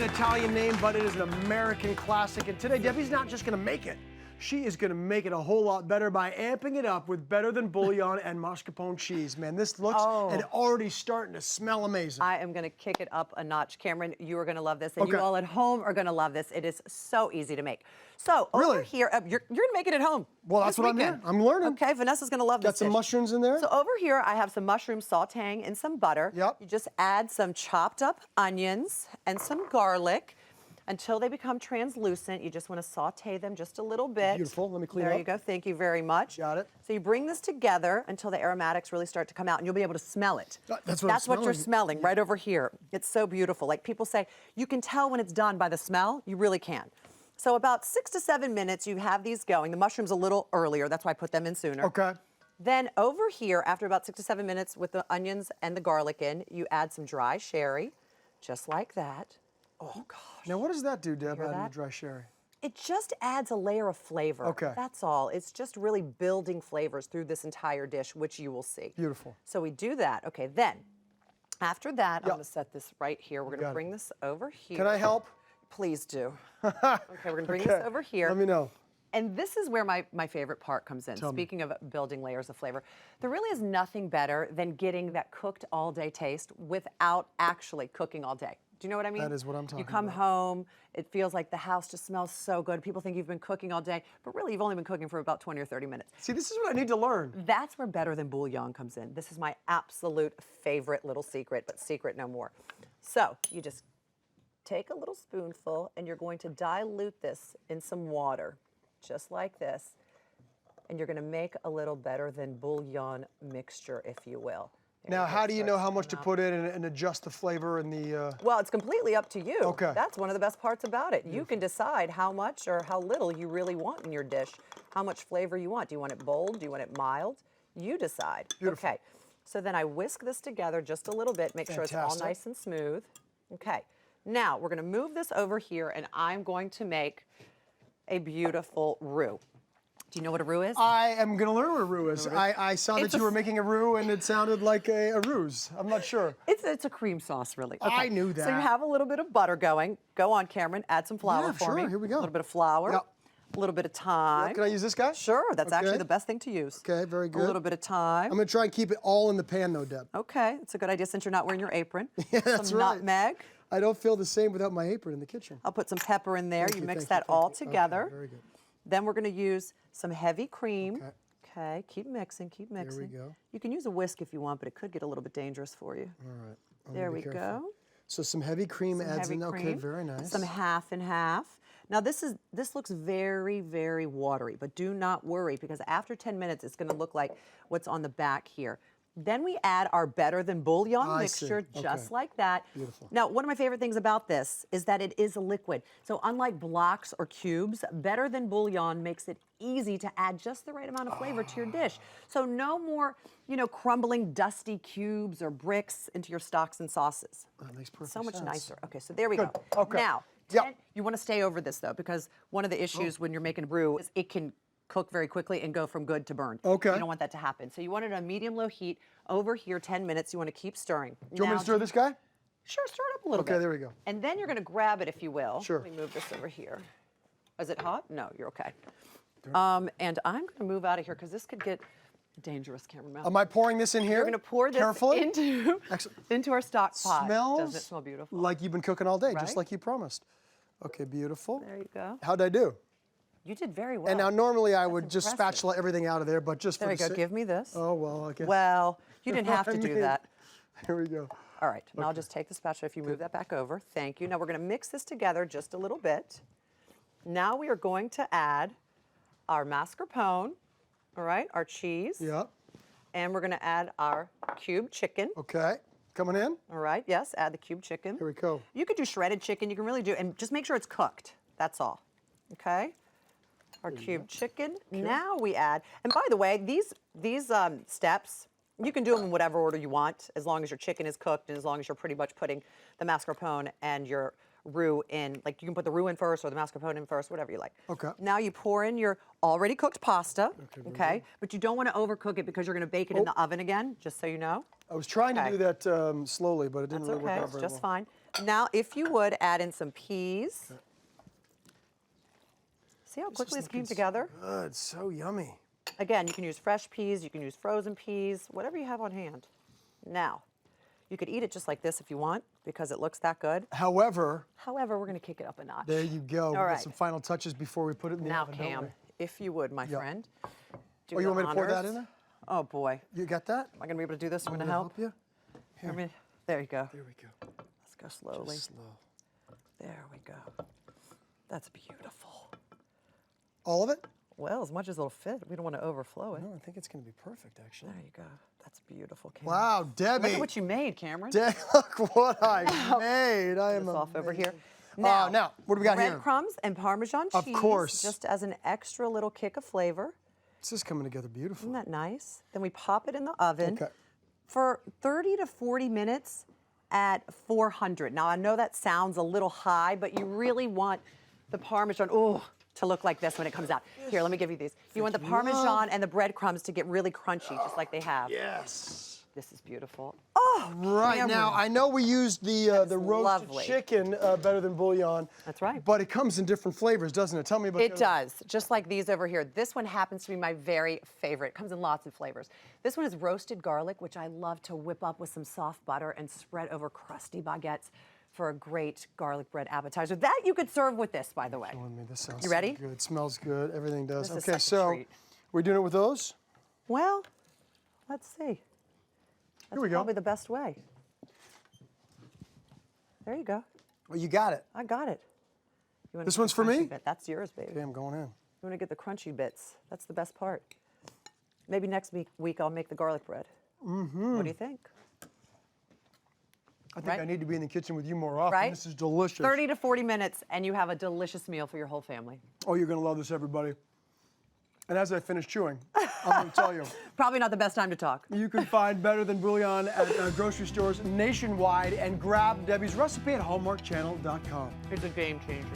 Italian name, but it is an American classic. And today, Debbie's not just gonna make it. She is gonna make it a whole lot better by amping it up with Better Than Bouillon and mascarpone cheese. Man, this looks and already starting to smell amazing. I am gonna kick it up a notch. Cameron, you are gonna love this, and you all at home are gonna love this. It is so easy to make. So over here, you're gonna make it at home. Well, that's what I'm doing. I'm learning. Okay, Vanessa's gonna love this. Got some mushrooms in there. So over here, I have some mushrooms sauteing in some butter. Yep. You just add some chopped up onions and some garlic until they become translucent. You just want to saute them just a little bit. Beautiful. Let me clean up. There you go. Thank you very much. Got it. So you bring this together until the aromatics really start to come out, and you'll be able to smell it. That's what you're smelling right over here. It's so beautiful. Like people say, you can tell when it's done by the smell. You really can. So about 6 to 7 minutes, you have these going. The mushrooms a little earlier. That's why I put them in sooner. Okay. Then over here, after about 6 to 7 minutes with the onions and the garlic in, you add some dry sherry, just like that. Oh, gosh. Now, what does that do, Deb, adding that? the dry sherry? It just adds a layer of flavor. Okay. That's all. It's just really building flavors through this entire dish, which you will see. Beautiful. So we do that. Okay, then, after that, I'm going to set this right here. We're going to bring this over here. Can I help? Please do. Okay, we're going to bring this over here. Let me know. And this is where my favorite part comes in. Speaking of building layers of flavor, there really is nothing better than getting that cooked all day taste without actually cooking all day. Do you know what I mean? That is what I'm talking about. You come home, it feels like the house just smells so good. People think you've been cooking all day, but really you've only been cooking for about 20 or 30 minutes. See, this is what I need to learn. That's where Better Than Bouillon comes in. This is my absolute favorite little secret, but secret no more. So you just take a little spoonful and you're going to dilute this in some water, just like this. And you're going to make a little Better Than Bouillon mixture, if you will. Now, how do you know how much to put in and adjust the flavor and the... Well, it's completely up to you. Okay. That's one of the best parts about it. You can decide how much or how little you really want in your dish, how much flavor you want. Do you want it bold? Do you want it mild? You decide. Beautiful. Okay. So then I whisk this together just a little bit, make sure it's all nice and smooth. Okay. Now, we're going to move this over here, and I'm going to make a beautiful roux. Do you know what a roux is? I am going to learn what a roux is. I saw that you were making a roux, and it sounded like a ruse. I'm not sure. It's a cream sauce, really. Okay. I knew that. So you have a little bit of butter going. Go on, Cameron. Add some flour for me. Here we go. A little bit of flour. Yep. A little bit of thyme. Can I use this guy? Sure. That's actually the best thing to use. Okay, very good. A little bit of thyme. I'm going to try and keep it all in the pan, though, Deb. Okay. It's a good idea since you're not wearing your apron. Yeah, that's some right. nutmeg. I don't feel the same without my apron in the kitchen. I'll put some pepper in there. Thank you, mix thank that you, all thank you. together. Okay, very good. Then we're going to use some heavy cream. Okay. Okay, keep mixing, keep mixing. There we go. You can use a whisk if you want, but it could get a little bit dangerous for you. All right. There we go. So some heavy cream adds in. Heavy Okay, cream. very nice. Some half and half. Now this looks very, very watery, but do not worry because after 10 minutes, it's going to look like what's on the back here. Then we add our Better Than Bouillon mixture, just like that. Beautiful. Now, one of my favorite things about this is that it is a liquid. So unlike blocks or cubes, Better Than Bouillon makes it easy to add just the right amount of flavor to your dish. So no more, crumbling dusty cubes or bricks into your stocks and sauces. That makes perfect So much sense. nicer. Okay, so there we go. Okay. Now, you want to stay over this, though, because one of the issues when you're making roux is it can cook very quickly and go from good to burned. Okay. You don't want that to happen. So you want it on medium-low heat. Over here, 10 minutes. You want to keep stirring. Do you want me to stir this guy? Sure, stir it up a little bit. Okay, there we go. And then you're going to grab it, if you will. Sure. Let me move this over here. Is it hot? No, you're okay. And I'm going to move out of here because this could get dangerous, Cameron. Am I pouring this in here? You're going to pour this into our stock pot. Smells Doesn't it smell beautiful? like you've been cooking all day, just Right? like you promised. Okay, beautiful. There you go. How'd I do? You did very well. And now normally I would just impressive. spatula everything out of there, but just There for you the go. sake. Give me this. Oh, well, okay. Well, you didn't have to do that. Here we go. All right. Now I'll just take the spatula if you move that back over. Thank you. Now we're going to mix this together just a little bit. Now we are going to add our mascarpone, all right, our cheese. Yeah. And we're going to add our cube chicken. Okay. Coming in? All right. Yes, add the cube chicken. Here we go. You could do shredded chicken. You can really do, and just make sure it's cooked. That's all. Okay. Our cube chicken. Okay. Now we add, and by the way, these steps, you can do them in whatever order you want, as long as your chicken is cooked and as long as you're pretty much putting the mascarpone and your roux in. Like you can put the roux in first or the mascarpone in first, whatever you like. Okay. Now you pour in your already cooked pasta. Okay. But you don't want to overcook it because you're going to bake it in the oven again, just so you know. I was trying to do that slowly, but it didn't really work out It's very just well. fine. Now, if you would, add in some peas. See how This quickly is this came looking so together? Good, so yummy. Again, you can use fresh peas, you can use frozen peas, whatever you have on hand. Now, you could eat it just like this if you want, because it looks that good. However, However, we're gonna kick it up a notch. there you go. We All got right. some final touches before we put it in the Now, oven, don't Cam, we? if you would, my friend. Do Oh, you the want me to pour that honors. in there? Oh boy, You got that? am I gonna be able to do this? I'm Want gonna me to help. you? I mean, there you go. There we go. Let's go slowly. Just slow. There we go. That's beautiful. All of it? Well, as much as it'll fit. We don't want to overflow it. No, I think it's going to be perfect, actually. There you go. That's beautiful, Cam. Wow, Debbie. Look at what you made, Cameron. Look what I made. I am This off over here. Now, what do we got here? Breadcrumbs and Parmesan cheese. Of course. Just as an extra little kick of flavor. This is coming together beautifully. Isn't that nice? Then we pop it in the oven Okay. for 30 to 40 minutes at 400. Now, I know that sounds a little high, but you really want the Parmesan to look like this when it comes out. Here, let me give you these. You want the Parmesan and the breadcrumbs to get really crunchy, just like they have. Yes. This is beautiful. Oh, Right, Cameron. now I know we used the roasted lovely. chicken Better Than Bouillon. That's right. But it comes in different flavors, doesn't it? Tell me about It does, just like these over here. This one happens to be my very favorite. It comes in lots of flavors. This one is roasted garlic, which I love to whip up with some soft butter and spread over crusty baguettes for a great garlic bread appetizer. That you could serve with this, by the way. Killing me. This sounds You ready? so good. It smells good. Everything does. This is Okay, such a so treat. we're doing it with those? Well, let's see. That's Here we go. probably the best way. There you go. Well, you got it. I got it. You wanna This get the one's for crunchy me? bit? That's yours, baby. Okay, I'm going in. You want to get the crunchy bits. That's the best part. Maybe next week I'll make the garlic bread. Mm-hmm. What do you think? I think Right? I need to be in the kitchen with you more often. Right? This is delicious. 30 to 40 minutes, and you have a delicious meal for your whole family. Oh, you're going to love this, everybody. And as I finish chewing, I'm going to tell you, Probably not the best time to talk. you can find Better Than Bouillon at grocery stores nationwide and grab Debbie's recipe at hallmarkchannel.com. It's a game changer.